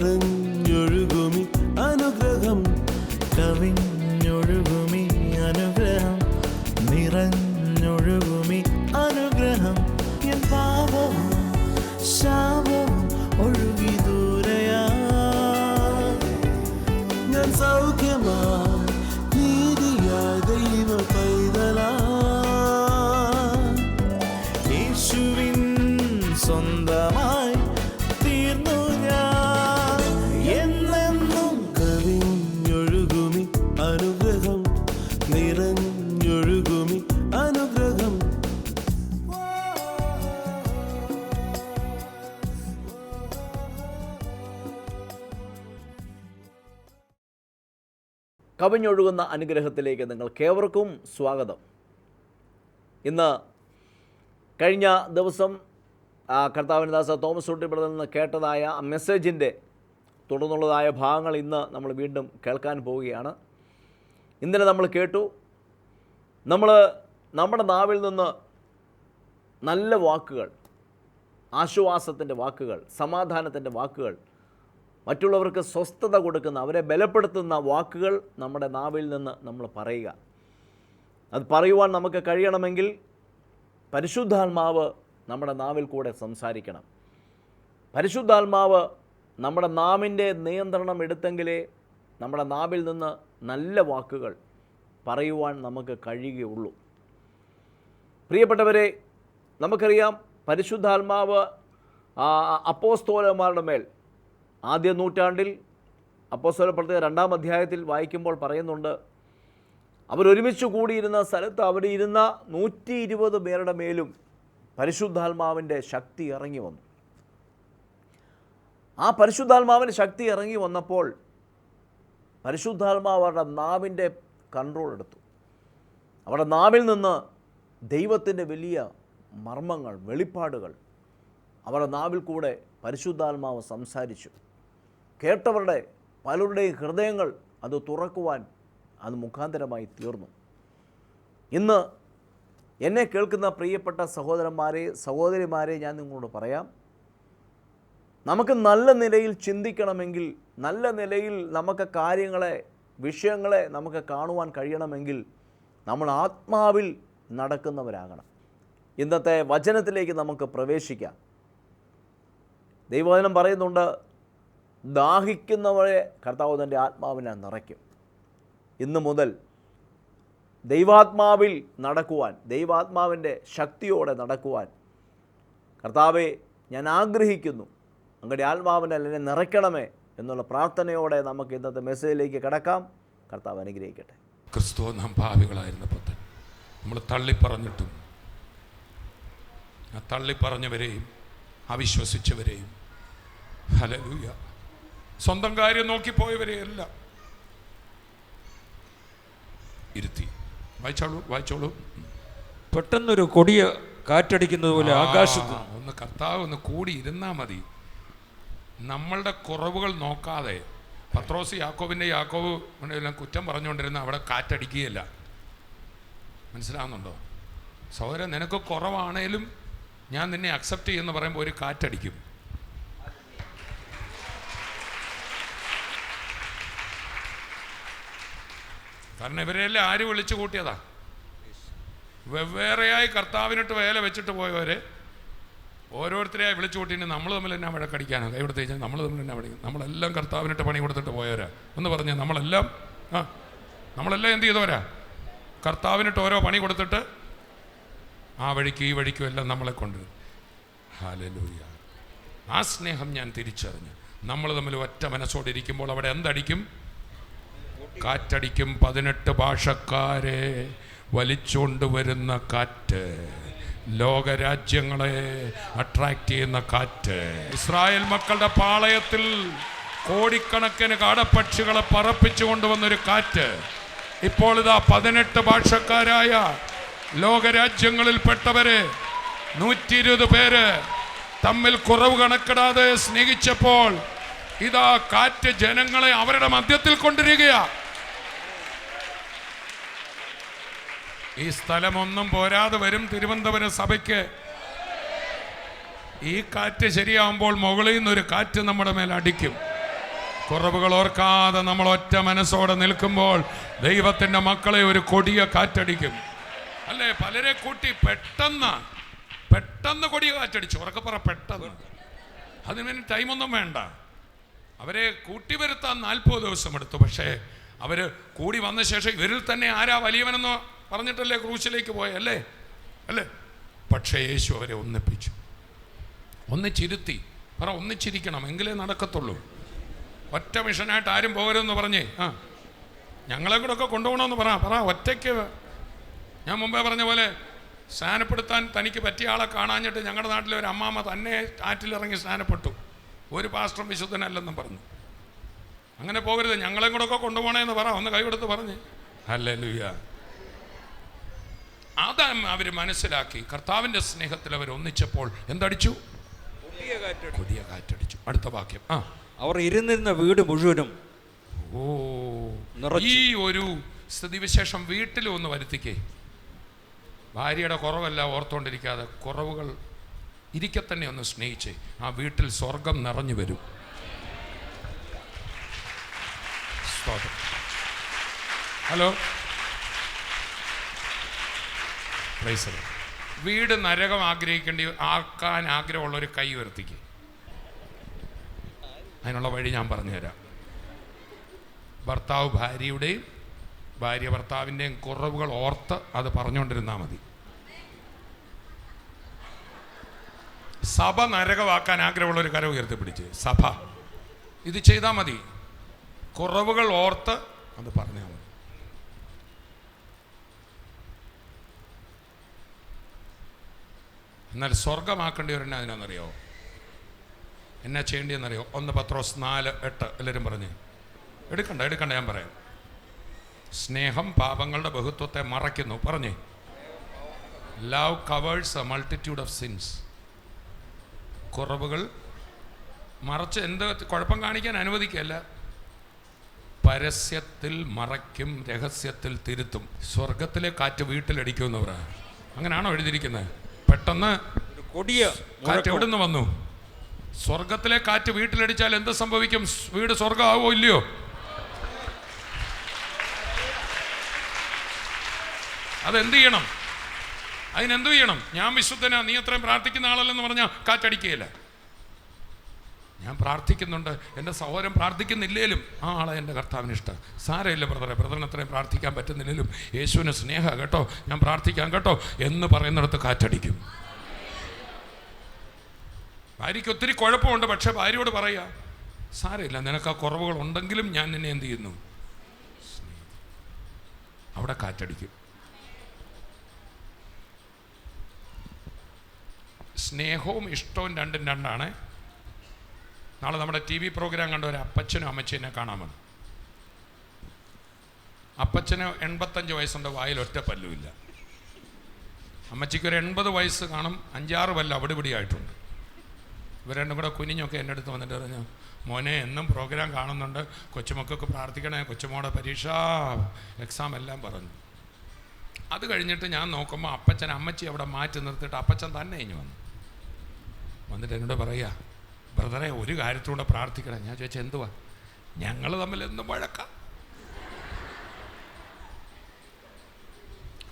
നിറഞ്ഞൊഴുകുമി അനുഗ്രഹം, കവിഞ്ഞൊഴുകുമി അനുഗ്രഹം, നിറഞ്ഞൊഴുകുമി അനുഗ്രഹം. എൻ പാപവും ശാപവും ഒഴുകി ദൂരയാ, ഞാൻ സൗഖ്യമാ നീതിയായ ദൈവ പൈതലാ, യേശുവിൻ സ്വന്തമായി തീർന്നു ഞാൻ. എന്നെന്നും കവിഞ്ഞൊഴുകുമി അനുഗ്രഹം, നിറഞ്ഞൊഴുകുമി അനുഗ്രഹം. കവിഞ്ഞൊഴുകുന്ന അനുഗ്രഹത്തിലേക്ക് നിങ്ങൾക്കേവർക്കും സ്വാഗതം. ഇന്ന് കഴിഞ്ഞ ദിവസം കർത്താവിൻ്റെ ദാസ തോമസ് ഊട്ടിപ്പുറത്തിൽ നിന്ന് കേട്ടതായ ആ മെസ്സേജിൻ്റെ തുടർന്നുള്ളതായ ഭാഗങ്ങൾ ഇന്ന് നമ്മൾ വീണ്ടും കേൾക്കാൻ പോവുകയാണ്. ഇന്നലെ നമ്മൾ കേട്ടു, നമ്മുടെ നാവിൽ നിന്ന് നല്ല വാക്കുകൾ, ആശ്വാസത്തിൻ്റെ വാക്കുകൾ, സമാധാനത്തിൻ്റെ വാക്കുകൾ, മറ്റുള്ളവർക്ക് സ്വസ്ഥത കൊടുക്കുന്ന, അവരെ ബലപ്പെടുത്തുന്ന വാക്കുകൾ നമ്മുടെ നാവിൽ നിന്ന് നമ്മൾ പറയുക. അത് പറയുവാൻ നമുക്ക് കഴിയണമെങ്കിൽ പരിശുദ്ധാത്മാവ് നമ്മുടെ നാവിൽ കൂടെ സംസാരിക്കണം. പരിശുദ്ധാത്മാവ് നമ്മുടെ നാവിൻ്റെ നിയന്ത്രണം എടുത്തെങ്കിലേ നമ്മുടെ നാവിൽ നിന്ന് നല്ല വാക്കുകൾ പറയുവാൻ നമുക്ക് കഴിയുകയുള്ളൂ. പ്രിയപ്പെട്ടവരെ, നമുക്കറിയാം പരിശുദ്ധാത്മാവ് അപ്പോസ്തലന്മാരുടെ മേൽ ആദ്യ നൂറ്റാണ്ടിൽ അപ്പോസ്തലപ്രവൃത്തി 2-ാം അധ്യായത്തിൽ വായിക്കുമ്പോൾ പറയുന്നുണ്ട്, അവരൊരുമിച്ച് കൂടിയിരുന്ന സ്ഥലത്ത് അവിടെ ഇരുന്ന 120 പേരുടെ മേലും പരിശുദ്ധാത്മാവിൻ്റെ ശക്തി ഇറങ്ങി വന്നു. ആ പരിശുദ്ധാത്മാവിൻ്റെ ശക്തി ഇറങ്ങി വന്നപ്പോൾ പരിശുദ്ധാത്മാവ് അവരുടെ നാവിൻ്റെ കൺട്രോൾ എടുത്തു. അവരുടെ നാവിൽ നിന്ന് ദൈവത്തിൻ്റെ വലിയ മർമ്മങ്ങൾ, വെളിപ്പാടുകൾ അവരുടെ നാവിൽ കൂടെ പരിശുദ്ധാത്മാവ് സംസാരിച്ചു. കേട്ടവരുടെ പലരുടെയും ഹൃദയങ്ങൾ അത് തുറക്കുവാൻ അത് മുഖാന്തരമായി തീർന്നു. ഇന്ന് എന്നെ കേൾക്കുന്ന പ്രിയപ്പെട്ട സഹോദരന്മാരെ, സഹോദരിമാരെ, ഞാൻ നിങ്ങളോട് പറയാം, നമുക്ക് നല്ല നിലയിൽ ചിന്തിക്കണമെങ്കിൽ, നല്ല നിലയിൽ നമുക്ക് കാര്യങ്ങളെ, വിഷയങ്ങളെ നമുക്ക് കാണുവാൻ കഴിയണമെങ്കിൽ നമ്മൾ ആത്മാവിൽ നടക്കുന്നവരാകണം. ഇന്നത്തെ വചനത്തിലേക്ക് നമുക്ക് പ്രവേശിക്കാം. ദൈവവചനം പറയുന്നുണ്ട്, ദാഹിക്കുന്നവരെ കർത്താവ് തൻ്റെ ആത്മാവിനെ നിറയ്ക്കും. ഇന്ന് മുതൽ ദൈവാത്മാവിൽ നടക്കുവാൻ, ദൈവാത്മാവിൻ്റെ ശക്തിയോടെ നടക്കുവാൻ കർത്താവെ ഞാൻ ആഗ്രഹിക്കുന്നു, അങ്ങയുടെ ആത്മാവിനെ എന്നെ നിറയ്ക്കണമേ എന്നുള്ള പ്രാർത്ഥനയോടെ നമുക്ക് ഇന്നത്തെ മെസ്സേജിലേക്ക് കടക്കാം. കർത്താവ് അനുഗ്രഹിക്കട്ടെ. ക്രിസ്തു നാം ഭാവികളായിരുന്നപ്പോൾ തന്നെ നമ്മൾ തള്ളിപ്പറഞ്ഞിട്ടും ആ തള്ളിപ്പറഞ്ഞവരെയും അവിശ്വസിച്ചവരെയും, ഹല്ലേലൂയ, സ്വന്തം കാര്യം നോക്കിപ്പോയവരെയെല്ലാം ഇരുത്തി. വായിച്ചോളൂ. പെട്ടെന്നൊരു കൊടിയ കാറ്റടിക്കുന്നത് പോലെ ആകാശത്ത് ഒന്ന് കർത്താവ് ഒന്ന് കൂടി ഇരുന്നാൽ മതി. നമ്മളുടെ കുറവുകൾ നോക്കാതെ പത്രോസ് യാക്കോബ് എല്ലാം കുറ്റം പറഞ്ഞുകൊണ്ടിരുന്ന അവിടെ കാറ്റടിക്കുകയില്ല. മനസ്സിലാവുന്നുണ്ടോ സഹോദരൻ? നിനക്ക് കുറവാണേലും ഞാൻ നിന്നെ അക്സെപ്റ്റ് ചെയ്യുമെന്ന് പറയുമ്പോൾ ഒരു കാറ്റടിക്കും. കാരണം ഇവരെല്ലാം ആര് വിളിച്ചു കൂട്ടിയതാ? വെവ്വേറെയായി കർത്താവിനിട്ട് വേല വെച്ചിട്ട് പോയവരെ ഓരോരുത്തരെയായി വിളിച്ചു കൂട്ടിയിട്ട് നമ്മൾ തമ്മിൽ തന്നെ വഴക്കടിക്കാനോ കൈവിടുത്ത് കഴിഞ്ഞാൽ നമ്മൾ തമ്മിൽ തന്നെ പഠിക്കും. നമ്മളെല്ലാം കർത്താവിനിട്ട് പണി കൊടുത്തിട്ട് പോയവരാ എന്ന് പറഞ്ഞാൽ നമ്മളെല്ലാം എന്ത് ചെയ്തവരാ? കർത്താവിനിട്ട് ഓരോ പണി കൊടുത്തിട്ട് ആ വഴിക്കും ഈ വഴിക്കും എല്ലാം നമ്മളെ കൊണ്ട്. ഹല്ലേലൂയ. ആ സ്നേഹം ഞാൻ തിരിച്ചറിഞ്ഞു. നമ്മൾ തമ്മിൽ ഒറ്റ മനസ്സോടിരിക്കുമ്പോൾ അവിടെ എന്തടിക്കും? കാറ്റടിക്കും. 18 ഭാഷക്കാരെ വലിച്ചുകൊണ്ട് വരുന്ന കാറ്റ്, ലോകരാജ്യങ്ങളെ അട്രാക്റ്റ് ചെയ്യുന്ന കാറ്റ്. ഇസ്രായേൽ മക്കളുടെ പാളയത്തിൽ കോടിക്കണക്കിന് കാടപ്പക്ഷികളെ പറപ്പിച്ചു കൊണ്ടുവന്നൊരു കാറ്റ്. ഇപ്പോൾ ഇതാ 18 ഭാഷക്കാരായ ലോകരാജ്യങ്ങളിൽപ്പെട്ടവരെ 120 പേര് തമ്മിൽ കുറവ് കണക്കിടാതെ സ്നേഹിച്ചപ്പോൾ ഇതാ കാറ്റ് ജനങ്ങളെ അവരുടെ മധ്യത്തിൽ കൊണ്ടിരിക്കുകയാ. ഈ സ്ഥലമൊന്നും പോരാതെ വരും തിരുവനന്തപുരം സഭയ്ക്ക്. ഈ കാറ്റ് ശരിയാവുമ്പോൾ മുകളിൽ നിന്നൊരു കാറ്റ് നമ്മുടെ മേൽ അടിക്കും. കുറവുകൾ ഓർക്കാതെ നമ്മൾ ഒറ്റ മനസ്സോടെ നിൽക്കുമ്പോൾ ദൈവത്തിൻ്റെ മക്കളെ ഒരു കൊടിയ കാറ്റടിക്കും. അല്ലേ? പലരെ കൂട്ടി പെട്ടെന്ന് കൊടിയ കാറ്റടിച്ചു. ഉറക്കെ പറ, പെട്ടെന്ന്. അതിന് ടൈമൊന്നും വേണ്ട. അവരെ കൂട്ടി വരുത്താൻ 40 ദിവസം എടുത്തു. പക്ഷേ അവർ കൂടി വന്ന ശേഷം ഇവരിൽ തന്നെ ആരാ വലിയവനെന്ന് പറഞ്ഞിട്ടല്ലേ ക്രൂശിലേക്ക് പോയല്ലേ? അല്ലേ? പക്ഷേ യേശു അവരെ ഒന്നിപ്പിച്ചു, ഒന്നിച്ചിരുത്തി. പറ, ഒന്നിച്ചിരിക്കണം, എങ്കിലേ നടക്കത്തുള്ളൂ. ഒറ്റ മിഷനായിട്ട് ആരും പോകരുതെന്ന് പറഞ്ഞേ. ഞങ്ങളെ കൂടെ ഒക്കെ കൊണ്ടുപോകണമെന്ന് പറ. ഒറ്റയ്ക്ക് ഞാൻ മുമ്പേ പറഞ്ഞ പോലെ സ്നാനപ്പെടുത്താൻ തനിക്ക് പറ്റിയ ആളെ കാണാഞ്ഞിട്ട് ഞങ്ങളുടെ നാട്ടിലെ ഒരു അമ്മാമ്മ തന്നെ ആറ്റിലിറങ്ങി സ്നാനപ്പെട്ടു. ഒരു പാസ്റ്ററും വിശുദ്ധനല്ലെന്നും പറഞ്ഞു. അങ്ങനെ പോകരുത്, ഞങ്ങളെ കൂടെ ഒക്കെ കൊണ്ടുപോകണമെന്ന് പറ. ഒന്ന് കൈകൊടുത്ത് പറഞ്ഞ് ഹല്ലേലൂയ. അതാ അവർ മനസ്സിലാക്കി. കർത്താവിൻ്റെ സ്നേഹത്തിൽ അവർ ഒന്നിച്ചപ്പോൾ എന്തടിച്ചു? കൊടിയ കാറ്റടിച്ചു. അടുത്ത വാക്യം. അവർ ഇരുന്നിരുന്ന വീട് മുഴുവനും ഈ ഒരു സ്ഥിതിവിശേഷം വീട്ടിലും ഒന്ന് വരുത്തിക്കേ. ഭാര്യയുടെ കുറവല്ല ഓർത്തുകൊണ്ടിരിക്കാതെ കുറവുകൾ ഇരിക്കെ തന്നെ ഒന്ന് സ്നേഹിച്ച് ആ വീട്ടിൽ സ്വർഗം നിറഞ്ഞു വരും. ഹലോ, വീട് നരകം ആക്കാൻ ആഗ്രഹമുള്ളൊരു കൈ ഉയർത്തിക്ക്. അതിനുള്ള വഴി ഞാൻ പറഞ്ഞുതരാം. ഭർത്താവ് ഭാര്യയുടെയും ഭാര്യ ഭർത്താവിൻ്റെയും കുറവുകൾ ഓർത്ത് അത് പറഞ്ഞുകൊണ്ടിരുന്നാൽ മതി. സഭ നരകമാക്കാൻ ആഗ്രഹമുള്ളൊരു കരം ഉയർത്തിപ്പിടിച്ച് സഭ ഇത് ചെയ്താൽ മതി. കുറവുകൾ ഓർത്ത് അത് പറഞ്ഞാൽ മതി. എന്നാൽ സ്വർഗമാക്കേണ്ടിവരെന്നെ അതിനൊന്നറിയോ? എന്നാ ചെയ്യേണ്ടിയെന്നറിയോ? 1 പത്രോസ് 4:8 എല്ലാവരും പറഞ്ഞ് എടുക്കണ്ട ഞാൻ പറയാം. സ്നേഹം പാപങ്ങളുടെ ബഹുത്വത്തെ മറയ്ക്കുന്നു. പറഞ്ഞേ, love covers A multitude of since. കുറവുകൾ മറച്ച് എന്ത് കുഴപ്പം കാണിക്കാൻ അനുവദിക്കല്ല, പരസ്യത്തിൽ മറയ്ക്കും, രഹസ്യത്തിൽ തിരുത്തും. സ്വർഗത്തിലെ കാറ്റ് വീട്ടിലടിക്കുമെന്ന് പറയാം. അങ്ങനെയാണോ എഴുതിയിരിക്കുന്നത്? പെട്ടെന്ന് കൊടിയ കാറ്റ് എവിടെ നിന്ന് വന്നു? സ്വർഗത്തിലെ കാറ്റ് വീട്ടിലടിച്ചാൽ എന്ത് സംഭവിക്കും? വീട് സ്വർഗമാവോ ഇല്ലയോ? അതെന്ത് ചെയ്യണം? അതിനെന്ത് ചെയ്യണം? ഞാൻ വിശുദ്ധനാ, നീ അത്രയും പ്രാർത്ഥിക്കുന്ന ആളല്ലെന്ന് പറഞ്ഞാൽ കാറ്റടിക്കുകയില്ല. ഞാൻ പ്രാർത്ഥിക്കുന്നുണ്ട്, എൻ്റെ സഹോദരൻ പ്രാർത്ഥിക്കുന്നില്ലേലും ആ ആളെ എൻ്റെ കർത്താവിന് ഇഷ്ടം. സാരമില്ല ബ്രദറിന് അത്രയും പ്രാർത്ഥിക്കാൻ പറ്റുന്നില്ലേലും യേശുവിന് സ്നേഹ കേട്ടോ, ഞാൻ പ്രാർത്ഥിക്കാം കേട്ടോ എന്ന് പറയുന്നിടത്ത് കാറ്റടിക്കും. ഭാര്യയ്ക്ക് ഒത്തിരി കുഴപ്പമുണ്ട്, പക്ഷെ ഭാര്യയോട് പറയുക, സാരമില്ല, നിനക്ക് ആ കുറവുകൾ ഉണ്ടെങ്കിലും ഞാൻ നിന്നെ എന്ത് ചെയ്യുന്നു? അവിടെ കാറ്റടിക്കും. സ്നേഹവും ഇഷ്ടവും രണ്ടും രണ്ടാണ്. നാളെ നമ്മുടെ TV പ്രോഗ്രാം കണ്ട ഒരു അപ്പച്ചനും അമ്മച്ചീനെ കാണാൻ വന്നു. അപ്പച്ചന് 85 വയസ്സുണ്ട്, വായിൽ ഒറ്റ പല്ലുമില്ല. അമ്മച്ചിക്ക് ഒരു 80 വയസ്സ് കാണും, 5-6 പല്ല് അവിടെ ഇവിടെയായിട്ടുണ്ട്. ഇവർ രണ്ടും കൂടെ കുനിഞ്ഞൊക്കെ എൻ്റെ അടുത്ത് വന്നിട്ട് പറഞ്ഞു, മോനെ എന്നും പ്രോഗ്രാം കാണുന്നുണ്ട്, കൊച്ചുമക്കൾക്ക് പ്രാർത്ഥിക്കണേ, കൊച്ചുമോടെ പരീക്ഷ എക്സാം എല്ലാം പറഞ്ഞു. അത് കഴിഞ്ഞിട്ട് ഞാൻ നോക്കുമ്പോൾ അപ്പച്ചൻ അമ്മച്ചി അവിടെ മാറ്റി നിർത്തിയിട്ട് അപ്പച്ചൻ തന്നെ ഇഞ്ഞു വന്നിട്ട് എന്നോട് പറയുക, ബ്രദറെ ഒരു കാര്യത്തിലൂടെ പ്രാർത്ഥിക്കണം. ഞാൻ ചോദിച്ചാൽ എന്തുവാ? ഞങ്ങൾ തമ്മിൽ എന്ത് വഴക്കാം?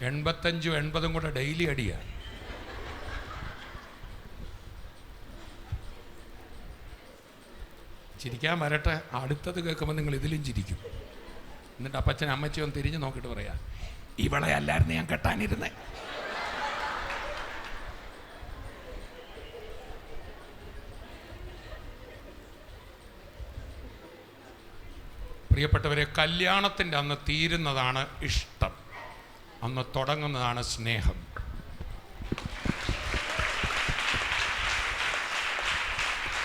85 80 കൂടെ ഡെയിലി അടിയാ. ചിരിക്കാൻ വരട്ടെ, അടുത്തത് കേൾക്കുമ്പോൾ നിങ്ങൾ ഇതിലും ചിരിക്കും. എന്നിട്ട് അപ്പച്ചൻ അമ്മച്ചി ഒന്ന് തിരിഞ്ഞ് നോക്കിയിട്ട് പറയാ, ഇവളെ അല്ലായിരുന്നു ഞാൻ കെട്ടാനിരുന്നേ. പ്രിയപ്പെട്ടവരെ, കല്യാണത്തിൻ്റെ അന്ന് തീരുന്നതാണ് ഇഷ്ടം, അന്ന് തുടങ്ങുന്നതാണ് സ്നേഹം.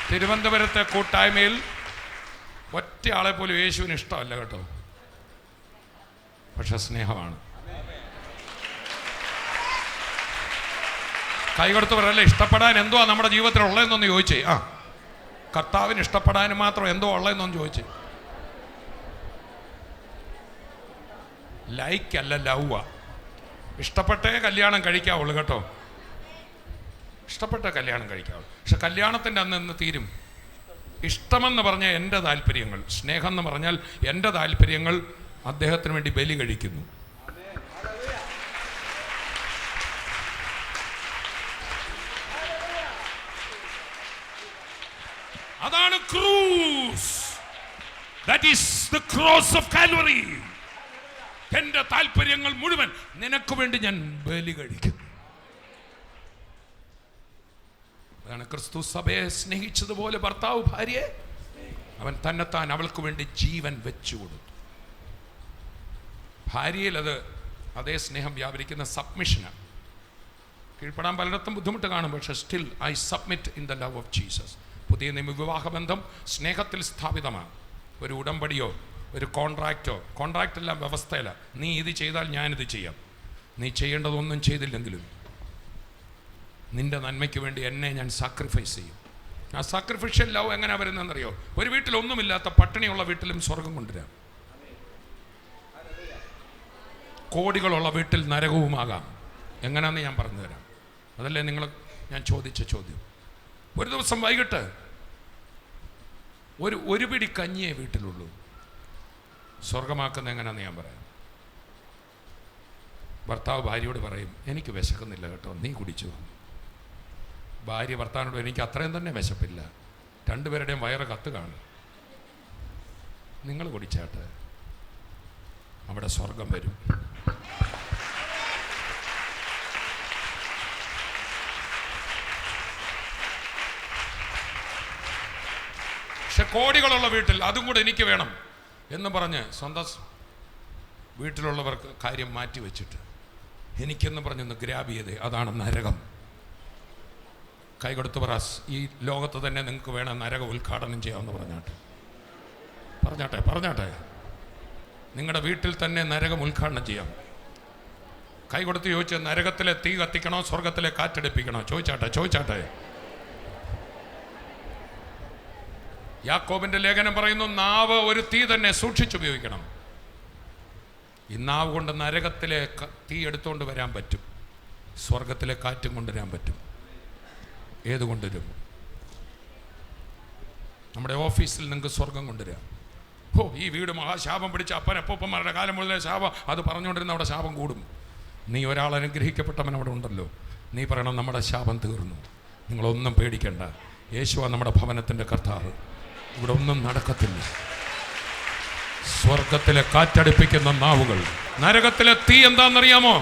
തിരുവനന്തപുരത്തെ കൂട്ടായ്മയിൽ ഒറ്റയാളെ പോലും യേശുവിന് ഇഷ്ടമല്ല കേട്ടോ, പക്ഷെ സ്നേഹമാണ്. കൈകൊടുത്ത് പറയല്ലേ, ഇഷ്ടപ്പെടാൻ എന്തോ നമ്മുടെ ജീവിതത്തിൽ ഉള്ളതെന്നൊന്ന് ചോദിച്ചേ. കർത്താവിന് ഇഷ്ടപ്പെടാൻ മാത്രം എന്തോ ഉള്ളതെന്നൊന്ന് ചോദിച്ചേ. ലൈക്കല്ല, ലവ്വാ. ഇഷ്ടപ്പെട്ടേ കല്യാണം കഴിക്കാവുള്ളൂ കേട്ടോ, ഇഷ്ടപ്പെട്ട കല്യാണം കഴിക്കാവുള്ളൂ. പക്ഷെ കല്യാണത്തിൻ്റെ അന്ന് തീരും ഇഷ്ടമെന്ന് പറഞ്ഞാൽ എൻ്റെ താല്പര്യങ്ങൾ, സ്നേഹം എന്ന് പറഞ്ഞാൽ എൻ്റെ താല്പര്യങ്ങൾ അദ്ദേഹത്തിന് വേണ്ടി ബലി കഴിക്കുന്നു. അതാണ് cruise. That is the cross of Calvary. എൻ്റെ താല്പര്യങ്ങൾ മുഴുവൻ നിനക്ക് വേണ്ടി ഞാൻ ബലി കഴിക്കും. അതാണ് ക്രിസ്തു സഭയെ സ്നേഹിച്ചതുപോലെ ഭർത്താവ് ഭാര്യയെ അവൻ തന്നെത്താൻ അവൾക്ക് വേണ്ടി ജീവൻ വെച്ചു കൊടുത്തു. ഭാര്യയിൽ അതേ സ്നേഹം വ്യാപരിക്കുന്ന സബ്മിഷനാണ്. കീഴ്പ്പെടാൻ പലയിടത്തും ബുദ്ധിമുട്ട് കാണും, പക്ഷേ still I submit in the love of Jesus. പുതിയ നിയമവിവാഹബന്ധം സ്നേഹത്തിൽ സ്ഥാപിതമാണ്. ഒരു ഉടമ്പടിയോ ഒരു കോൺട്രാക്റ്റ് എല്ലാം വ്യവസ്ഥയില. നീ ഇത് ചെയ്താൽ ഞാനിത് ചെയ്യാം, നീ ചെയ്യേണ്ടതൊന്നും ചെയ്തില്ലെങ്കിലും നിന്റെ നന്മയ്ക്ക് വേണ്ടി എന്നെ ഞാൻ സാക്രിഫൈസ് ചെയ്യും. ആ സാക്രിഫിഷ്യൽ ലവ് എങ്ങനെ വരുന്നതെന്നറിയോ? ഒരു വീട്ടിലൊന്നുമില്ലാത്ത പട്ടിണിയുള്ള വീട്ടിലും സ്വർഗം കൊണ്ടുവരാം. കോടികളുള്ള വീട്ടിൽ നരകവുമാകാം. എങ്ങനെയാണെന്ന് ഞാൻ പറഞ്ഞു തരാം. അതല്ലേ ഞാൻ ചോദിച്ച ചോദ്യം. ഒരു ദിവസം വൈകിട്ട് ഒരു പിടി കഞ്ഞിയേ വീട്ടിലുള്ളൂ. സ്വർഗമാക്കുന്ന എങ്ങനെയാണെന്ന് ഞാൻ പറയാം. ഭർത്താവ് ഭാര്യയോട് പറയും, എനിക്ക് വിശക്കുന്നില്ല കേട്ടോ, നീ കുടിച്ചു. ഭാര്യ ഭർത്താവിനോട്, എനിക്ക് അത്രയും തന്നെ വിശപ്പില്ല, രണ്ടുപേരുടെയും വയറ് കത്ത് കാണും, നിങ്ങൾ കുടിച്ചാട്ടെ, അവിടെ സ്വർഗം വരും. പക്ഷെ കോടികളുള്ള വീട്ടിൽ അതും കൂടെ എനിക്ക് വേണം എന്ന് പറഞ്ഞ് സ്വന്തം വീട്ടിലുള്ളവർക്ക് കാര്യം മാറ്റി വെച്ചിട്ട് എനിക്കെന്ന് പറഞ്ഞൊന്ന് ഗ്രാബ് ചെയ്തേ, അതാണ് നരകം. കൈകൊടുത്ത് പറ, ഈ ലോകത്ത് തന്നെ നിങ്ങൾക്ക് വേണം നരകം ഉദ്ഘാടനം ചെയ്യാമെന്ന് പറഞ്ഞാട്ടെ. നിങ്ങളുടെ വീട്ടിൽ തന്നെ നരകം ഉദ്ഘാടനം ചെയ്യാം. കൈകൊടുത്ത് ചോദിച്ച്, നരകത്തിലെ തീ കത്തിക്കണോ സ്വർഗത്തിലെ കാറ്റടിപ്പിക്കണോ? ചോദിച്ചാട്ടെ. യാക്കോബിന്റെ ലേഖനം പറയുന്നു, നാവ് ഒരു തീ തന്നെ സൂക്ഷിച്ചുപയോഗിക്കണം. ഈ നാവ് കൊണ്ട് നരകത്തിലെ തീ എടുത്തുകൊണ്ട് വരാൻ പറ്റും, സ്വർഗത്തിലെ കാറ്റും കൊണ്ടുവരാൻ പറ്റും. ഏത് കൊണ്ടുവരും? നമ്മുടെ ഓഫീസിൽ നിങ്ങൾക്ക് സ്വർഗം കൊണ്ടുവരാം. ഈ വീട് മഹാശാപം പിടിച്ച അപ്പനപ്പൂപ്പന്മാരുടെ കാലം മുതലേ ശാപം, അത് പറഞ്ഞുകൊണ്ടിരുന്ന അവിടെ ശാപം കൂടും. നീ ഒരാൾ അനുഗ്രഹിക്കപ്പെട്ടവൻ അവിടെ ഉണ്ടല്ലോ, നീ പറയണം, നമ്മുടെ ശാപം തീർന്നു, നിങ്ങളൊന്നും പേടിക്കണ്ട, യേശുവാ നമ്മുടെ ഭവനത്തിൻ്റെ കർത്താവ്, ഇവിടെ ഒന്നും നടക്കത്തില്ല. സ്വർഗത്തിലെ കാറ്റടിപ്പിക്കുന്ന നാവുകൾ. നരകത്തിലെ തീ എന്താണെന്നറിയാമോ?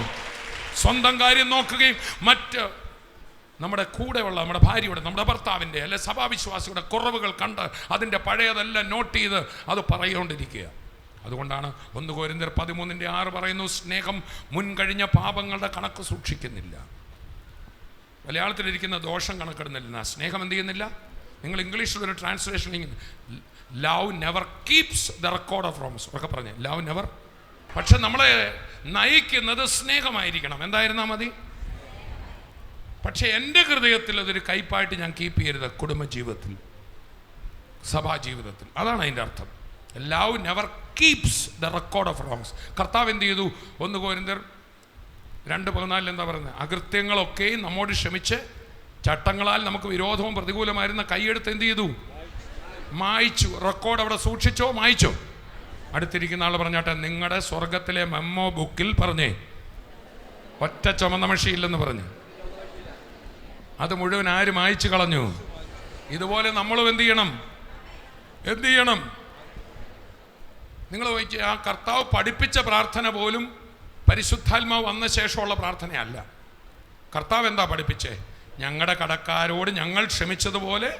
സ്വന്തം കാര്യം നോക്കുകയും മറ്റ് നമ്മുടെ കൂടെയുള്ള നമ്മുടെ ഭാര്യയുടെ, നമ്മുടെ ഭർത്താവിൻ്റെ അല്ലെ സഭാവിശ്വാസിയുടെ കുറവുകൾ കണ്ട് അതിൻ്റെ പഴയതെല്ലാം നോട്ട് ചെയ്ത് അത് പറയുകൊണ്ടിരിക്കുക. അതുകൊണ്ടാണ് 1 കൊരിന്ത്യർ 13:6 പറയുന്നു, സ്നേഹം മുൻകഴിഞ്ഞ പാപങ്ങളുടെ കണക്ക് സൂക്ഷിക്കുന്നില്ല. മലയാളത്തിലിരിക്കുന്ന ദോഷം കണക്കിടുന്നില്ല. സ്നേഹം എന്ത് ചെയ്യുന്നില്ല? നിങ്ങൾ ഇംഗ്ലീഷിലൊരു translation, love never keeps the record of wrongs ഒക്കെ പറഞ്ഞേ, ലവ് നെവർ. പക്ഷെ നമ്മളെ നയിക്കുന്നത് സ്നേഹമായിരിക്കണം. എന്തായിരുന്നാൽ മതി. പക്ഷെ എൻ്റെ ഹൃദയത്തിൽ അതൊരു കയ്പായിട്ട് ഞാൻ കീപ്പ് ചെയ്യരുത്. കുടുംബജീവിതത്തിൽ, സഭാജീവിതത്തിൽ, അതാണ് അതിൻ്റെ അർത്ഥം. Love never keeps the record of wrongs. കർത്താവ് എന്ത് ചെയ്തു? 1 കൊരിന്ത്യർ 2:14 എന്താ പറയുന്നത്? അകൃത്യങ്ങളൊക്കെയും നമ്മോട് ക്ഷമിച്ച് ചട്ടങ്ങളാൽ നമുക്ക് വിരോധവും പ്രതികൂലമായിരുന്ന കൈയെടുത്ത് എന്ത് ചെയ്തു? മായ്ച്ചു. റെക്കോർഡ് അവിടെ സൂക്ഷിച്ചോ മായ്ച്ചോ? അടുത്തിരിക്കുന്ന ആൾ പറഞ്ഞാട്ടെ, നിങ്ങളുടെ സ്വർഗത്തിലെ മെമ്മോ ബുക്കിൽ പറഞ്ഞേ, ഒറ്റ ചുമന്ന മഷിയില്ലെന്ന് പറഞ്ഞ് അത് മുഴുവൻ ആര് മായ്ച്ചു കളഞ്ഞു? ഇതുപോലെ നമ്മളും എന്ത് ചെയ്യണം? നിങ്ങൾ ചോദിക്കുക, ആ കർത്താവ് പഠിപ്പിച്ച പ്രാർത്ഥന പോലും പരിശുദ്ധാത്മാവ് വന്ന ശേഷമുള്ള പ്രാർത്ഥനയല്ല. കർത്താവ് എന്താ പഠിപ്പിച്ചേ? ഞങ്ങളുടെ കടക്കാരോട് ഞങ്ങൾ ക്ഷമിച്ചതുപോലെ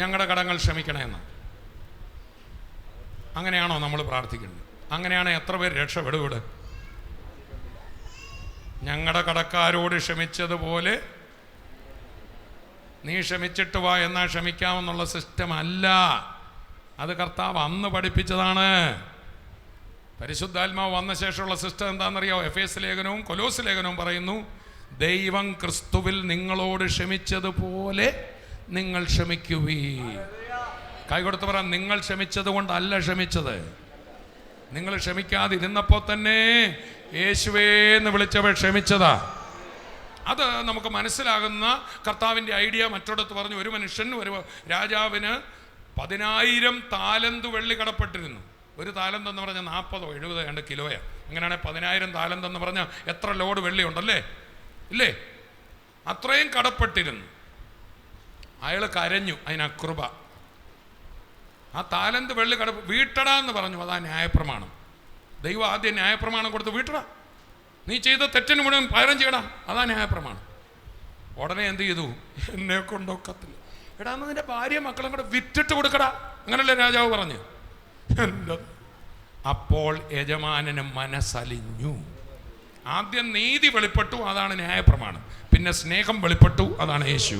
ഞങ്ങളുടെ കടങ്ങൾ ക്ഷമിക്കണമെന്ന്. അങ്ങനെയാണോ നമ്മൾ പ്രാർത്ഥിക്കുന്നത്? അങ്ങനെയാണ് എത്ര പേര് രക്ഷപ്പെടും ഇവിടെ? ഞങ്ങളുടെ കടക്കാരോട് ക്ഷമിച്ചതുപോലെ നീ ക്ഷമിച്ചിട്ട് വാ എന്നാൽ ക്ഷമിക്കാമെന്നുള്ള സിസ്റ്റം അല്ല. അത് കർത്താവ് അന്ന് പഠിപ്പിച്ചതാണ്. പരിശുദ്ധാത്മാവ് വന്ന ശേഷമുള്ള സിസ്റ്റം എന്താണെന്നറിയാമോ? എഫേസ് ലേഖനവും കൊലോസ് ലേഖനവും പറയുന്നു, ദൈവം ക്രിസ്തുവിൽ നിങ്ങളോട് ക്ഷമിച്ചതുപോലെ നിങ്ങൾ ക്ഷമിക്കുവീൻ. കൈകൊടുത്ത് പറ, നിങ്ങൾ ക്ഷമിച്ചത് കൊണ്ടല്ല ക്ഷമിച്ചത്. നിങ്ങൾ ക്ഷമിക്കാതിരുന്നപ്പോൾ തന്നെ യേശുവേ എന്ന് വിളിച്ചവൾ ക്ഷമിച്ചതാ. അത് നമുക്ക് മനസ്സിലാകുന്ന കർത്താവിൻ്റെ ഐഡിയ മറ്റൊരിടത്ത് പറഞ്ഞു. ഒരു മനുഷ്യൻ ഒരു രാജാവിന് 10,000 താലന്ത് വെള്ളി കടപ്പെട്ടിരുന്നു. ഒരു താലന്ത് എന്ന് പറഞ്ഞാൽ 40 or 70 കിലോയാണ്. അങ്ങനെയാണെങ്കിൽ 10,000 താലന്ത് എന്ന് പറഞ്ഞാൽ എത്ര ലോഡ് വെള്ളി ഉണ്ടല്ലേ, ഇല്ലേ? അത്രയും കടപ്പെട്ടിരുന്നു. അയാൾ കരഞ്ഞു, അതിനാ കൃപ. ആ താലന്ത് വെള്ളി വീട്ടടാ എന്ന് പറഞ്ഞു. അതാ ന്യായപ്രമാണം. ദൈവം ആദ്യം ന്യായപ്രമാണം കൊടുത്ത് വീട്ടടാ, നീ ചെയ്ത തെറ്റിന് മുഴുവൻ പകരം ചെയ്യടാ, അതാ ന്യായപ്രമാണം. ഉടനെ എന്ത് ചെയ്തു? എന്നെ കൊണ്ടൊക്കത്തില്ല. എടാ എന്ന് നിന്റെ ഭാര്യ മക്കളും കൂടെ വിറ്റിട്ട് കൊടുക്കടാ, അങ്ങനല്ലേ രാജാവ് പറഞ്ഞു. അപ്പോൾ യജമാനന് മനസ്സലിഞ്ഞു. ആദ്യം നീതി വെളിപ്പെട്ടു, അതാണ് ന്യായപ്രമാണം. പിന്നെ സ്നേഹം വെളിപ്പെട്ടു, അതാണ് യേശു.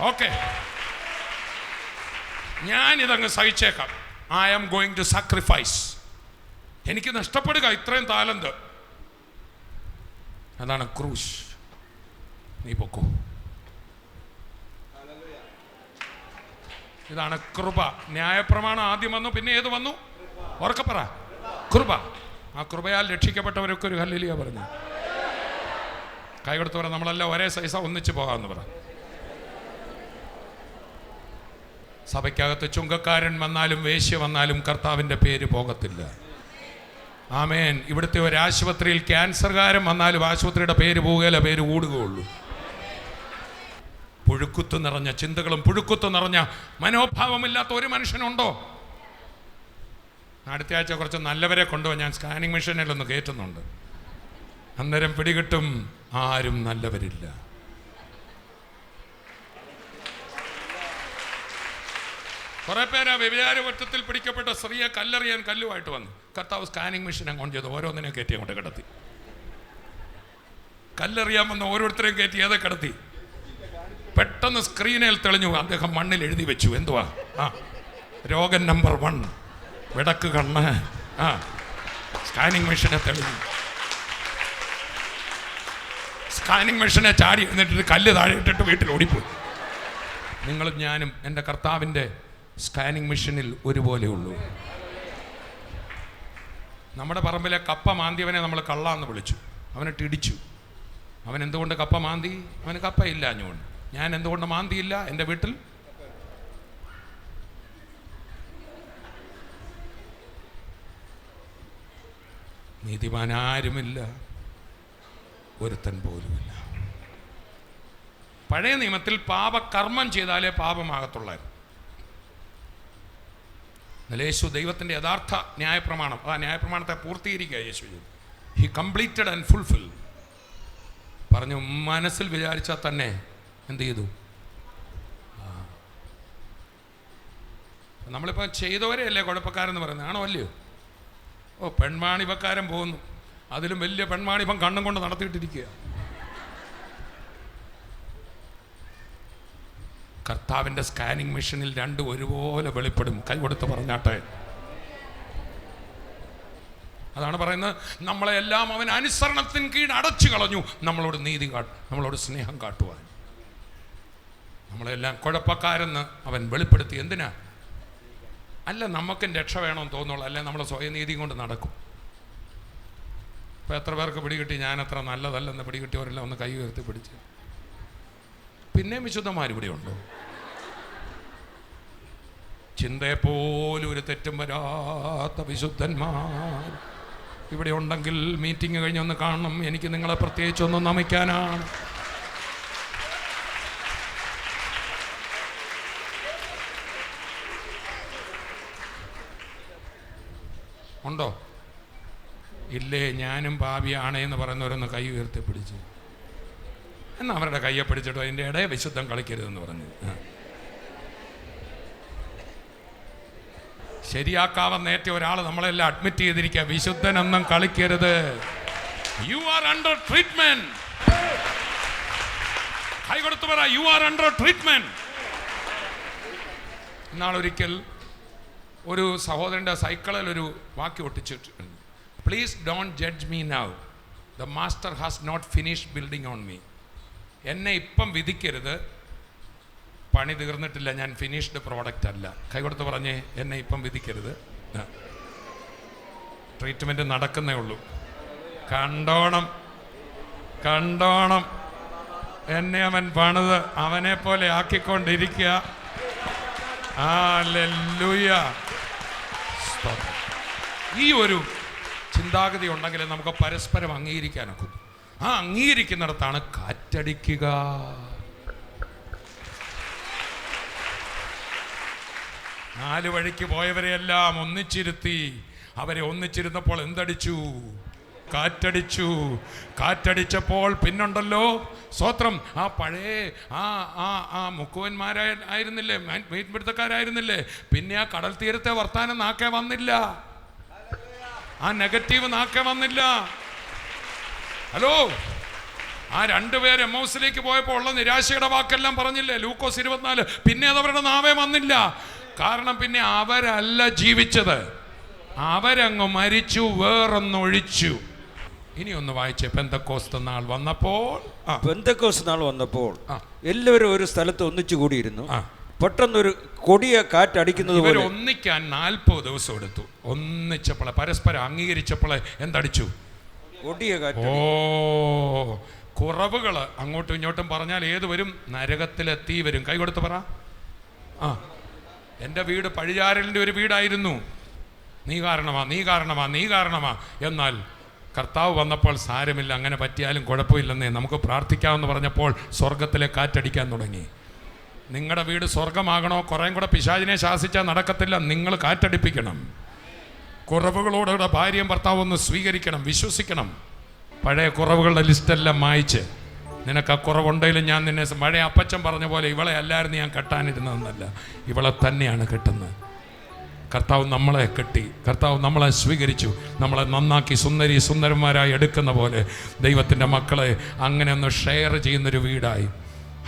ഓക്കെ, ഞാനിതങ്ങ് സഹിച്ചേക്കാം. I am going to sacrifice. എനിക്ക് നഷ്ടപ്പെടുക ഇത്രയും താലന്ത്, അതാണ് ക്രൂശ്. നീ പൊക്കോ. ഇതാണ് കൃപ. ന്യായപ്രമാണം ആദ്യം വന്നു, പിന്നെ ഏത് വന്നു? ഉറക്കപ്പറ, കൃപ. ആ കൃപയാൽ രക്ഷിക്കപ്പെട്ടവരൊക്കെ ഒരു ഹല്ലേലൂയ പറഞ്ഞു. കൈ കൊടുത്ത് പറ, നമ്മളെല്ലാം ഒരേ സൈസ, ഒന്നിച്ച് പോകാമെന്ന് പറ. സഭയ്ക്കകത്ത് ചുങ്കക്കാരൻ വന്നാലും വേശ്യ വന്നാലും കർത്താവിൻ്റെ പേര് പോകത്തില്ല. ആമേൻ. ഇവിടുത്തെ ഒരു ആശുപത്രിയിൽ ക്യാൻസർകാരൻ വന്നാലും ആശുപത്രിയുടെ പേര് പോവുകയില്ല, പേര് കൂടുകയുള്ളൂ. പുഴുക്കുത്ത് നിറഞ്ഞ ചിന്തകളും പുഴുക്കുത്ത് നിറഞ്ഞ മനോഭാവമില്ലാത്ത ഒരു മനുഷ്യനുണ്ടോ? അടുത്ത ആഴ്ച കുറച്ച് നല്ലവരെ കൊണ്ടുപോയി ഞാൻ സ്കാനിങ് മെഷീനിലൊന്ന് കയറ്റുന്നുണ്ട്. അന്നേരം പിടികിട്ടും ആരും നല്ലവരില്ല. കുറെ പേര് ആ വ്യഭിചാര കുറ്റത്തിൽ പിടിക്കപ്പെട്ട സ്ത്രീയെ കല്ലെറിയാൻ കല്ലുമായിട്ട് വന്നു. കർത്താവ് സ്കാനിങ് മെഷീൻ അങ്ങോട്ട് ചെയ്തു, ഓരോന്നിനെ കയറ്റി അങ്ങോട്ട് കിടത്തി. കല്ലെറിയാൻ വന്ന ഓരോരുത്തരെയും കയറ്റി ഏതെ കിടത്തി. പെട്ടെന്ന് സ്ക്രീനിൽ തെളിഞ്ഞു. അദ്ദേഹം മണ്ണിൽ എഴുതി വെച്ചു. എന്തുവാ? രോഗം നമ്പർ 1, വിടക്ക് കണ്ണ്. സ്കാനിങ് മെഷീനെ തെളിഞ്ഞു. സ്കാനിങ് മെഷീനെ ചാടി എന്നിട്ട് കല്ല് താഴെ ഇട്ടിട്ട് വീട്ടിൽ ഓടിപ്പോയി. നിങ്ങളും ഞാനും എൻ്റെ കർത്താവിൻ്റെ സ്കാനിങ് മെഷീനിൽ ഒരുപോലെ ഉള്ളൂ. നമ്മുടെ പറമ്പിലെ കപ്പ മാന്തിയവനെ നമ്മൾ കള്ളാന്ന് വിളിച്ചു, അവനെ ഇടിച്ചു. അവൻ എന്തുകൊണ്ട് കപ്പ മാന്തി? അവന് കപ്പ ഇല്ല അഞ്ഞുകൊണ്ട്. ഞാൻ എന്തുകൊണ്ട് മാന്തിയില്ല? എൻ്റെ വീട്ടിൽ നീതിമാൻ ആരുമില്ല, ഒരുത്തൻ പോലുമില്ല. പഴയ നിയമത്തിൽ പാപകർമ്മം ചെയ്താലേ പാപമാകത്തുള്ളായിരുന്നു. യേശു ദൈവത്തിൻ്റെ യഥാർത്ഥ ന്യായപ്രമാണം, ആ ന്യായപ്രമാണത്തെ പൂർത്തീകരിക്കുക യേശു ചെയ്തു. ഹി കംപ്ലീറ്റഡ് ആൻഡ് ഫുൾഫിൽ പറഞ്ഞു. മനസ്സിൽ വിചാരിച്ചാൽ തന്നെ എന്ത് ചെയ്തു? നമ്മളിപ്പോൾ ചെയ്തവരെയല്ലേ കുഴപ്പക്കാരെന്ന് പറയുന്നത്, ആണോ അല്ലയോ? ഓ, പെൺവാണിഭക്കാരൻ പോകുന്നു, അതിലും വലിയ പെൺവാണിഭം കണ്ണും കൊണ്ട് നടത്തിയിട്ടിരിക്കുക. കർത്താവിൻ്റെ സ്കാനിങ് മെഷീനിൽ രണ്ടും ഒരുപോലെ വെളിപ്പെടും. കൈ കൊടുത്ത് പറഞ്ഞാട്ടെ. അതാണ് പറയുന്നത്, നമ്മളെല്ലാം അവൻ അനുസരണത്തിന് കീഴ് അടച്ചു കളഞ്ഞു, നമ്മളോട് നീതി നമ്മളോട് സ്നേഹം കാട്ടുവാൻ. നമ്മളെല്ലാം കുഴപ്പക്കാരെന്ന് അവൻ വെളിപ്പെടുത്തി. എന്തിനാ? അല്ല നമുക്കും രക്ഷ വേണമെന്ന് തോന്നുള്ളൂ, അല്ലെ നമ്മൾ സ്വയനീതി കൊണ്ട് നടക്കും. ഇപ്പം എത്ര പേർക്ക് പിടികിട്ടി ഞാൻ അത്ര നല്ലതല്ലെന്ന് പിടികിട്ടിയവരെല്ലാം ഒന്ന് കൈ ഉയർത്തി പിടിച്ച്. പിന്നെയും വിശുദ്ധന്മാർ ഇവിടെ ഉണ്ടോ? ചിന്തയെപ്പോലും ഒരു തെറ്റും വരാത്ത വിശുദ്ധന്മാർ ഇവിടെ ഉണ്ടെങ്കിൽ മീറ്റിംഗ് കഴിഞ്ഞൊന്ന് കാണണം. എനിക്ക് നിങ്ങളെ പ്രത്യേകിച്ചൊന്ന് നമിക്കാനാണ്. ഉണ്ടോ? ഇല്ലേ? ഞാനും പാപിയാണേ എന്ന് പറയുന്നവരൊന്ന് കൈ ഉയർത്തി പിടിച്ച്. എന്നാൽ അവരുടെ കയ്യെ പിടിച്ചിട്ടോ അതിൻ്റെ ഇടയെ വിശുദ്ധം കളിക്കരുതെന്ന് പറഞ്ഞു. ശരിയാക്കാവുന്നേറ്റ ഒരാൾ നമ്മളെല്ലാം അഡ്മിറ്റ് ചെയ്തിരിക്കുക, വിശുദ്ധനൊന്നും കളിക്കരുത്, യു ആർ അണ്ടർ ട്രീറ്റ്മെന്റ്. കൈ കൊടുത്തു പറ, യു ആർ അണ്ടർ ട്രീറ്റ്മെന്റ്. ഇന്നാളൊരിക്കൽ ഒരു സഹോദരൻ്റെ സൈക്കിളിൽ ഒരു വാക്യം ഒട്ടിച്ചിട്ടുണ്ട്, please don't judge me now, the master has not finished building on me. എന്നെ ഇപ്പം വിധിക്കരുത്, പണി തീർന്നിട്ടില്ല, ഞാൻ ഫിനിഷ്ഡ് പ്രോഡക്റ്റ് അല്ല. കൈ കൊടുത്ത് പറഞ്ഞേ, എന്നെ ഇപ്പം വിധിക്കരുത്, ട്രീറ്റ്മെൻറ്റ് നടക്കുന്നേ ഉള്ളൂ. കണ്ടോണം കണ്ടോണം, എന്നെ അവൻ പണിത് അവനെ പോലെ ആക്കിക്കൊണ്ടിരിക്കുക. ഹല്ലേലൂയ. സ്തോത്രം. ഈ ഒരു ചിന്താഗതി ഉണ്ടെങ്കിൽ നമുക്ക് പരസ്പരം അംഗീകരിക്കാനൊക്കും. ആ അംഗീകരിക്കുന്നിടത്താണ് കാറ്റടിക്കുക. നാല് വഴിക്ക് പോയവരെയെല്ലാം ഒന്നിച്ചിരുത്തി. അവരെ ഒന്നിച്ചിരുന്നപ്പോൾ എന്തടിച്ചു? കാറ്റടിച്ചു. കാറ്റടിച്ചപ്പോൾ പിന്നുണ്ടല്ലോ സ്തോത്രം, ആ പഴയ ആ മുക്കുവന്മാരായിരുന്നില്ലേ, മീൻപിടുത്തക്കാരായിരുന്നില്ലേ, പിന്നെ ആ കടൽ തീരത്തെ വർത്താനം നാക്കെ വന്നില്ല, ആ നെഗറ്റീവ് നാക്കെ വന്നില്ല. ഹലോ, ആ രണ്ടുപേർ എമ്മൗസിലേക്ക് പോയപ്പോൾ ഉള്ള നിരാശയുടെ വാക്കെല്ലാം പറഞ്ഞില്ലേ, ലൂക്കോസ് 24. പിന്നെ അതവരുടെ നാവേ വന്നില്ല. കാരണം പിന്നെ അവരല്ല ജീവിച്ചത്, അവരങ്ങ് മരിച്ചു, വേറൊന്നൊഴിച്ചു. ഇനി ഒന്ന് വായിച്ചേ. പെന്തക്കോസ്ത് നാൾ വന്നപ്പോൾ, പെന്തക്കോസ്ത് നാൾ വന്നപ്പോൾ എല്ലാവരും ഒരു സ്ഥലത്ത് ഒന്നിച്ചു കൂടിയിരുന്നു. പെട്ടെന്നൊരു കൊടിയ കാറ്റടിക്കുന്നത് പോലെ ഒന്നിക്കാൻ 40 ദിവസം എടുത്തു. ഒന്നിച്ചപ്പോൾ, പരസ്പരം അംഗീകരിച്ചപ്പോൾ എന്തടിച്ചു? കൊടിയ കാറ്റ്. ഓ, കുറവുകൾ അങ്ങോട്ടും ഇങ്ങോട്ടും പറഞ്ഞാൽ ഏത് വരും? നരകത്തിലെ തീ വരും. കൈ കൊടുത്ത് പറ. എൻ്റെ വീട് പഴിചാരലിൻ്റെ ഒരു വീടായിരുന്നു. നീ കാരണമാ. എന്നാൽ കർത്താവ് വന്നപ്പോൾ സാരമില്ല, അങ്ങനെ പറ്റിയാലും കുഴപ്പമില്ലെന്നേ, നമുക്ക് പ്രാർത്ഥിക്കാമെന്ന് പറഞ്ഞപ്പോൾ സ്വർഗത്തിലെ കാറ്റടിക്കാൻ തുടങ്ങി. നിങ്ങളുടെ വീട് സ്വർഗമാകണോ? കുറേം കൂടെ പിശാചിനെ ശാസിച്ചാൽ നടക്കത്തില്ല. നിങ്ങൾ കാറ്റടിപ്പിക്കണം. കുറവുകളോടുകൂടെ ഭാര്യയും ഭർത്താവും ഒന്ന് സ്വീകരിക്കണം, വിശ്വസിക്കണം. പഴയ കുറവുകളുടെ ലിസ്റ്റെല്ലാം മായിച്ച്, നിനക്ക് ആ കുറവുണ്ടെങ്കിലും ഞാൻ നിന്നെ, പഴയ അപ്പച്ചൻ പറഞ്ഞ പോലെ ഇവളെ അല്ലായിരുന്നു ഞാൻ കെട്ടാനിരുന്നതെന്നല്ല, ഇവളെ തന്നെയാണ് കെട്ടുന്നത്. കർത്താവ് നമ്മളെ കെട്ടി, കർത്താവ് നമ്മളെ സ്വീകരിച്ചു, നമ്മളെ നന്നാക്കി സുന്ദരന്മാരായി എടുക്കുന്ന പോലെ ദൈവത്തിൻ്റെ മക്കളെ അങ്ങനെ ഒന്ന് ഷെയർ ചെയ്യുന്നൊരു വീടായി.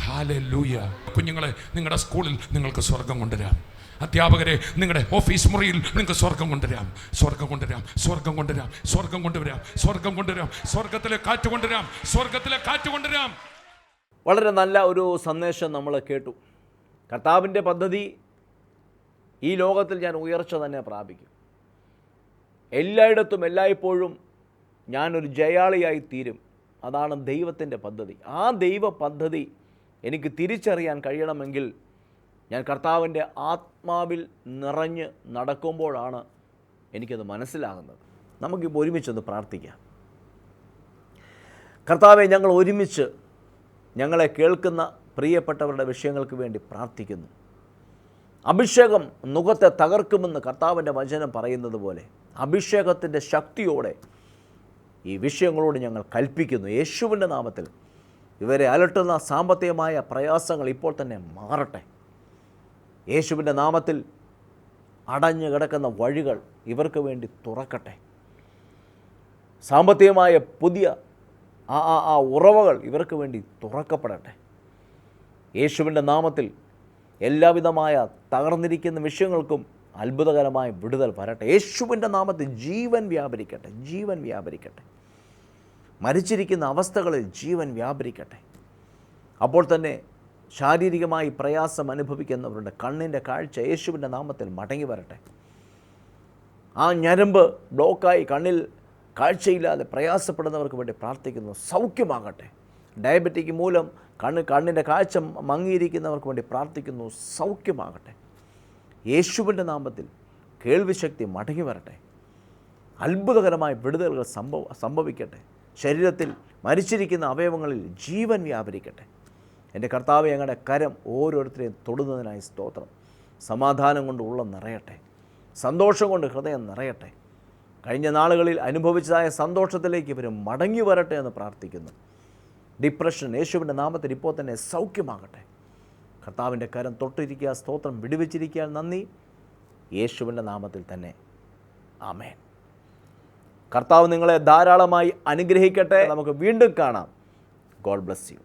ഹല്ലേലൂയ. കുഞ്ഞുങ്ങളെ, നിങ്ങളുടെ സ്കൂളിൽ നിങ്ങൾക്ക് സ്വർഗം കൊണ്ടുവരാം. അധ്യാപകരെ, നിങ്ങളുടെ ഓഫീസ് മുറിയിൽ നിങ്ങൾക്ക് സ്വർഗം കൊണ്ടുവരാം. സ്വർഗത്തിലെ കാറ്റ് കൊണ്ടുവരാം. വളരെ നല്ല ഒരു സന്ദേശം നമ്മൾ കേട്ടു. കർത്താവിൻ്റെ പദ്ധതി ഈ ലോകത്തിൽ ഞാൻ ഉയർച്ച തന്നെ പ്രാപിക്കും. എല്ലായിടത്തും എല്ലായ്പ്പോഴും ഞാനൊരു ജയാളിയായി തീരും. അതാണ് ദൈവത്തിൻ്റെ പദ്ധതി. ആ ദൈവ പദ്ധതി എനിക്ക് തിരിച്ചറിയാൻ കഴിയണമെങ്കിൽ ഞാൻ കർത്താവിൻ്റെ ആത്മാവിൽ നിറഞ്ഞ് നടക്കുമ്പോഴാണ് എനിക്കത് മനസ്സിലാകുന്നത്. നമുക്കിപ്പോൾ ഒരുമിച്ചൊന്ന് പ്രാർത്ഥിക്കാം. കർത്താവെ, ഞങ്ങൾ ഒരുമിച്ച് ഞങ്ങളെ കേൾക്കുന്ന പ്രിയപ്പെട്ടവരുടെ വിഷയങ്ങൾക്ക് വേണ്ടി പ്രാർത്ഥിക്കുന്നു. അഭിഷേകം നുകത്തെ തകർക്കുമെന്ന് കർത്താവിൻ്റെ വചനം പറയുന്നത് പോലെ അഭിഷേകത്തിൻ്റെ ശക്തിയോടെ ഈ വിഷയങ്ങളോട് ഞങ്ങൾ കൽപ്പിക്കുന്നു. യേശുവിൻ്റെ നാമത്തിൽ ഇവരെ അലട്ടുന്ന സാമ്പത്തികമായ പ്രയാസങ്ങൾ ഇപ്പോൾ തന്നെ മാറട്ടെ. യേശുവിൻ്റെ നാമത്തിൽ അടഞ്ഞു കിടക്കുന്ന വഴികൾ ഇവർക്ക് വേണ്ടി തുറക്കട്ടെ. സാമ്പത്തികമായ പുതിയ ആ ഉറവകൾ ഇവർക്ക് വേണ്ടി തുറക്കപ്പെടട്ടെ. യേശുവിൻ്റെ നാമത്തിൽ എല്ലാവിധമായ തകർന്നിരിക്കുന്ന വിഷയങ്ങൾക്കും അത്ഭുതകരമായ വിടുതൽ വരട്ടെ. യേശുവിൻ്റെ നാമത്തിൽ ജീവൻ വ്യാപരിക്കട്ടെ. മരിച്ചിരിക്കുന്ന അവസ്ഥകളിൽ ജീവൻ വ്യാപരിക്കട്ടെ. അപ്പോൾ തന്നെ ശാരീരികമായി പ്രയാസം അനുഭവിക്കുന്നവരുടെ കണ്ണിൻ്റെ കാഴ്ച യേശുവിൻ്റെ നാമത്തിൽ മടങ്ങി വരട്ടെ. ആ ഞരമ്പ് ബ്ലോക്കായി കണ്ണിൽ കാഴ്ചയില്ലാതെ പ്രയാസപ്പെടുന്നവർക്ക് വേണ്ടി പ്രാർത്ഥിക്കുന്നു, സൗഖ്യമാകട്ടെ. ഡയബറ്റിക് മൂലം കണ്ണിൻ്റെ കാഴ്ച മങ്ങിയിരിക്കുന്നവർക്ക് വേണ്ടി പ്രാർത്ഥിക്കുന്നു, സൗഖ്യമാകട്ടെ. യേശുവിൻ്റെ നാമത്തിൽ കേൾവിശക്തി മടങ്ങി വരട്ടെ. അത്ഭുതകരമായ വിടുതലുകൾ സംഭവിക്കട്ടെ. ശരീരത്തിൽ മരിച്ചിരിക്കുന്ന അവയവങ്ങളിൽ ജീവൻ വ്യാപരിക്കട്ടെ. എൻ്റെ കർത്താവേ, ഞങ്ങളുടെ കരം ഓരോരുത്തരെയും തൊടുന്നതിനായി സ്തോത്രം. സമാധാനം കൊണ്ട് ഉള്ളം നിറയട്ടെ, സന്തോഷം കൊണ്ട് ഹൃദയം നിറയട്ടെ. കഴിഞ്ഞ നാളുകളിൽ അനുഭവിച്ചതായ സന്തോഷത്തിലേക്ക് ഇവർ മടങ്ങി വരട്ടെ എന്ന് പ്രാർത്ഥിക്കുന്നു. ഡിപ്രഷൻ യേശുവിൻ്റെ നാമത്തിൽ ഇപ്പോൾ തന്നെ സൗഖ്യമാകട്ടെ. കർത്താവിൻ്റെ കരം തൊട്ടിരിക്കുക, സ്തോത്രം. വിടുവിച്ചിരിക്കുക, നന്ദി. യേശുവിൻ്റെ നാമത്തിൽ തന്നെ ആമേൻ. കർത്താവ് നിങ്ങളെ ധാരാളമായി അനുഗ്രഹിക്കട്ടെ. നമുക്ക് വീണ്ടും കാണാം. God bless you.